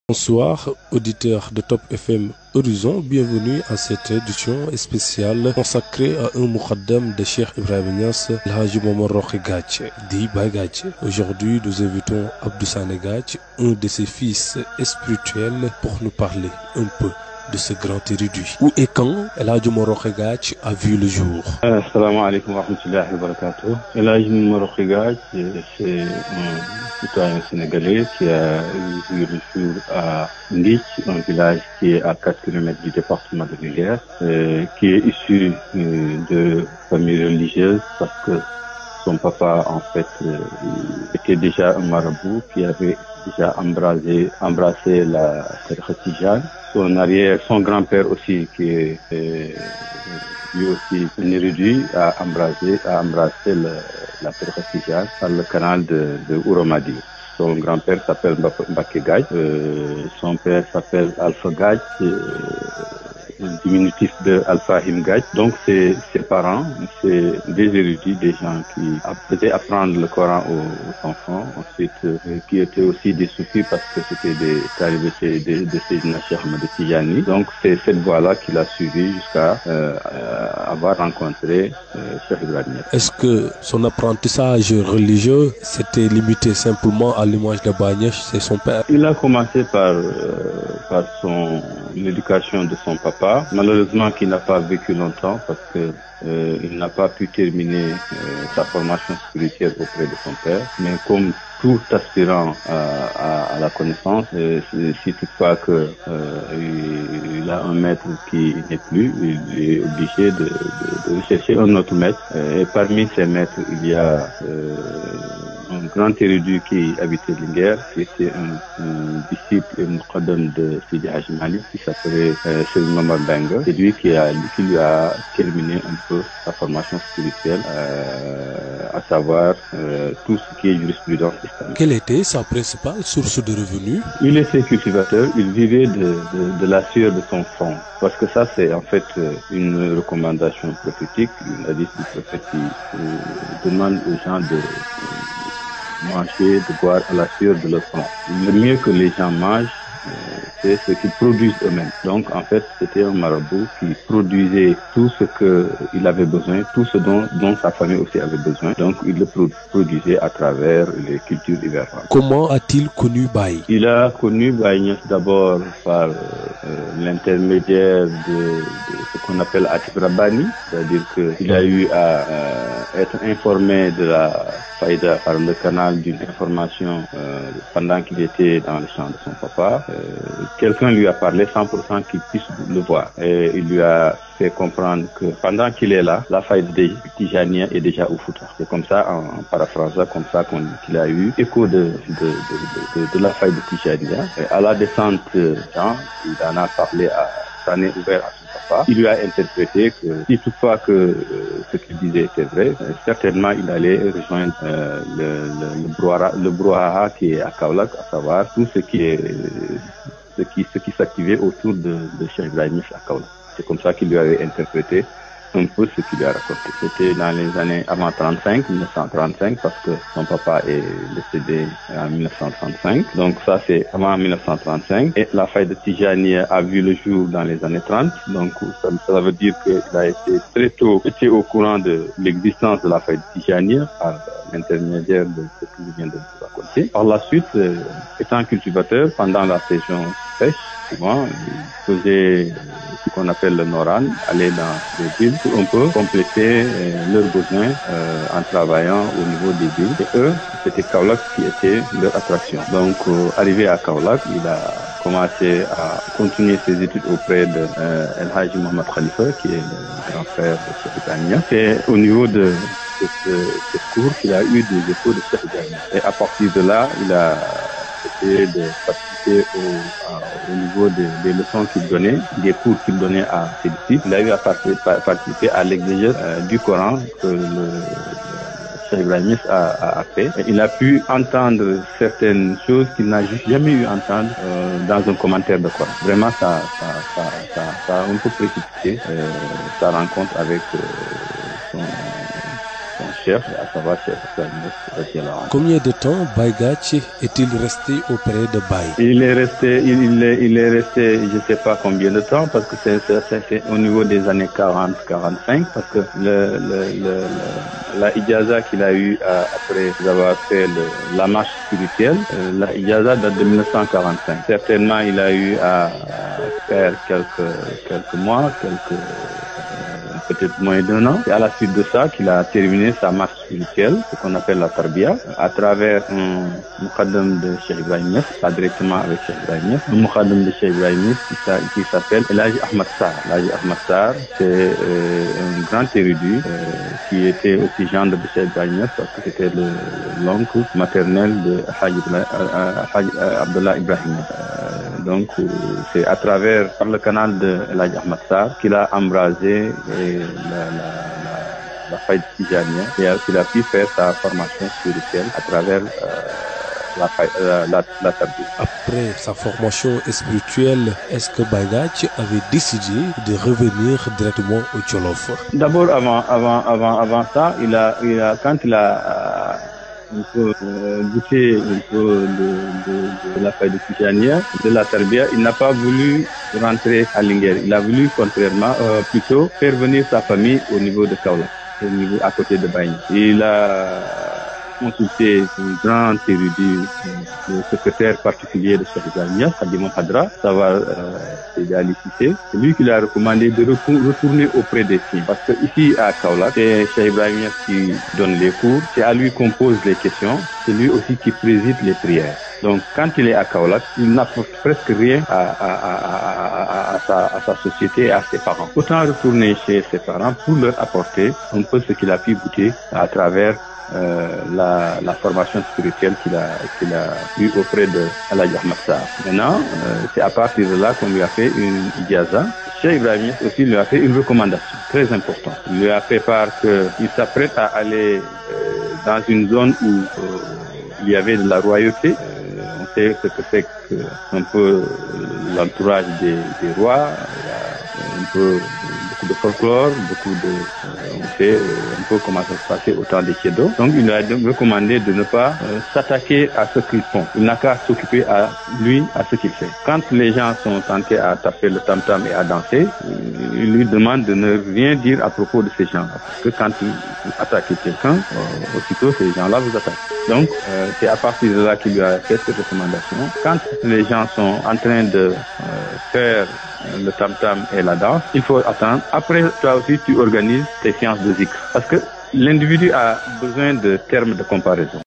Bonsoir, auditeurs de Top FM Horizon, bienvenue à cette édition spéciale consacrée à un muqaddam de Cheikh Ibrahima Niass, El Hadji Momar Roqi Gadj, dit Baye Gadj. Aujourd'hui, nous invitons Abdou Sané Gadj, un de ses fils spirituels, pour nous parler un peu de ce grand érudit. Où et quand El Hadji Momar Roqi Gadj a vu le jour? Assalamu alaikum wa rahmatullahi wa barakatuh. El Hadji Momar Roqi Gadj, c'est un citoyen sénégalais qui a vu le jour à Ndich, un village qui est à 4 km du département de Linguère, qui est issu de famille religieuse parce que son papa, en fait, était déjà un marabout qui avait déjà embrassé la tariqa tijane. Son grand-père aussi, qui est lui aussi un érudit, a embrassé la tariqa tijane par le canal de Ouroumadi. Son grand-père s'appelle Mbacké Gadj, son père s'appelle Alpha Gadj, un diminutif de Alpha Him Gadj. Donc ses parents, c'est des érudits, des gens qui faisaient apprendre le Coran aux enfants, ensuite qui étaient aussi des soufis parce que c'était des talibés de Sayyidina Cheikh Ahmed Tijani. Donc c'est cette voie-là qu'il a suivi jusqu'à avoir rencontré Cheikh Ibrahima. Est-ce que son apprentissage religieux s'était limité simplement à l'image de Baye Niass, c'est son père? Il a commencé par l'éducation de son papa, malheureusement qu'il n'a pas vécu longtemps parce que il n'a pas pu terminer sa formation spirituelle auprès de son père. Mais comme tout aspirant à la connaissance, si toutefois que il a un maître qui n'est plus, il est obligé de chercher un autre maître. Et parmi ces maîtres, il y a un grand érudit qui habitait Linguère, qui était un disciple et muqaddam de Sidi Hadji Malick, qui s'appelait Serigne Mamar Mbengue. C'est lui qui lui a terminé un peu sa formation spirituelle, à savoir tout ce qui est jurisprudence islamique. Quelle était sa principale source de revenus? Il était cultivateur, il vivait de la sueur de son front. Parce que ça, c'est en fait une recommandation prophétique, une hadith du prophète qui demande aux gens de manger, de boire à la sueur de leur front. Le mieux que les gens mangent, c'est ce qu'ils produisent eux-mêmes. Donc, en fait, c'était un marabout qui produisait tout ce qu'il avait besoin, tout ce dont sa famille aussi avait besoin. Donc, il le produisait à travers les cultures hivernaires. Comment a-t-il connu Baye? Il a connu Baye Niass d'abord par l'intermédiaire de ce qu'on appelle Atif Rabbani, c'est-à-dire qu'il a eu à être informé de la faïda par le canal d'une information pendant qu'il était dans le champ de son papa. Quelqu'un lui a parlé 100% qu'il puisse le voir. Et il lui a fait comprendre que pendant qu'il est là, la faïda de Tijania est déjà au Fouta. C'est comme ça, en paraphrasant, comme ça qu'il a eu écho de la faïda de Tijania. Et à la descente, il en a parlé ça n'est ouvert à son papa. Il lui a interprété que si toutefois que ce qu'il disait était vrai, certainement il allait rejoindre le brouhaha qui est à Kaolack, à savoir tout ce qui s'activait autour de Cheikh Ibrahima Niass à Kaolack. C'est comme ça qu'il lui avait interprété un peu ce qu'il lui a raconté. C'était dans les années avant 1935, parce que son papa est décédé en 1935. Donc ça, c'est avant 1935. Et la faille de Tijani a vu le jour dans les années 30. Donc ça veut dire qu'il a été très tôt au courant de l'existence de la faille de Tijani par l'intermédiaire de ce que je viens de vous raconter. Par la suite, étant cultivateur, pendant la saison sèche, souvent, il faisait ce qu'on appelle le Noran, aller dans les villes pour un peu compléter leurs besoins en travaillant au niveau des villes. Et eux, c'était Kaolack qui était leur attraction. Donc, arrivé à Kaolack, il a commencé à continuer ses études auprès de El Hadji Mohamed Khalifa, qui est le grand frère de Cheikh Ibrahima. C'est au niveau de ce cours qu'il a eu des échos de Cheikh Ibrahima. Et à partir de là, il a essayé de participer au niveau des leçons qu'il donnait, des cours qu'il donnait à ses disciples. Il a eu à participer à l'exégèse du Coran que le Cheikh Ibrahima a fait. Et il a pu entendre certaines choses qu'il n'a jamais eu à entendre dans un commentaire de Coran. Vraiment, ça a un peu précipité sa rencontre avec son chef, à savoir Cheikh Ibrahim Niass. Combien de temps Baye Gathie est-il resté auprès de Baye? Il est resté, je ne sais pas combien de temps, parce que c'est au niveau des années 40-45, parce que la ijaza qu'il a eu après avoir fait la marche spirituelle, la ijaza date de 1945. Certainement, il a eu à faire quelques mois, peut-être moins d'1 an. C'est à la suite de ça qu'il a terminé sa marche spirituelle, ce qu'on appelle la tarbiya, à travers un mukhaddam de Cheikh Ibrahim Niass, pas directement avec Cheikh Ibrahim Niass, un mukhaddam de Cheikh Ibrahim Niass qui s'appelle El Hadji Ahmad Sarr. El Hadji Ahmad Sarr, c'est un grand érudit qui était aussi gendre de Cheikh Ibrahim Niass, parce que c'était l'oncle maternel de Hadji Abdullah Ibrahim Niass. Donc c'est par le canal de El Hadji Ahmad Sarr qu'il a embrasé la faïda tijaniya, et qu'il a pu faire sa formation spirituelle à travers la tarbiya. Après sa formation spirituelle, est-ce que Baye Gathie avait décidé de revenir directement au Jolof? D'abord, avant ça, quand il a un peu goûté un peu de la faïda tijaniya, de la tarbiya, il n'a pas voulu rentrer à Linguère. Il a voulu, plutôt faire venir sa famille au niveau de Kaolack, au niveau à côté de Baye. Il a consulté un grand érudit, le secrétaire particulier de Cheikh Ibrahim Niass, Khadimou Hadra, savoir Seydi Ali Cissé. C'est lui qui lui a recommandé de retourner auprès des siens. Parce que ici à Kaolack, c'est Cheikh Ibrahim Niass qui donne les cours, c'est à lui qu'on pose les questions, c'est lui aussi qui préside les prières. Donc quand il est à Kaolack, il n'apporte presque rien à sa société et à ses parents. Autant retourner chez ses parents pour leur apporter un peu ce qu'il a pu goûter à travers la formation spirituelle qu'il a eue auprès de El Hadji Ahmad Sarr. Maintenant, c'est à partir de là qu'on lui a fait une ijaza. Cheikh Ibrahim Niass aussi lui a fait une recommandation très importante. Il lui a fait part qu'il s'apprête à aller dans une zone où il y avait de la royauté. On sait ce que c'est un peu l'entourage des rois. Il y a un peu beaucoup de folklore, on sait un peu comment ça se passait au temps des Chédos. Donc il a recommandé de ne pas s'attaquer à ce qu'ils font. Il n'a qu'à s'occuper à ce qu'il fait. Quand les gens sont tentés à taper le tam-tam et à danser, il lui demande de ne rien dire à propos de ces gens. Parce que quand vous attaquez quelqu'un, aussitôt ces gens-là vous attaquent. Donc c'est à partir de là qu'il lui a fait cette recommandation. Quand les gens sont en train de faire le tam-tam et la danse, il faut attendre. Après, toi aussi, tu organises tes séances de zikr. Parce que l'individu a besoin de termes de comparaison.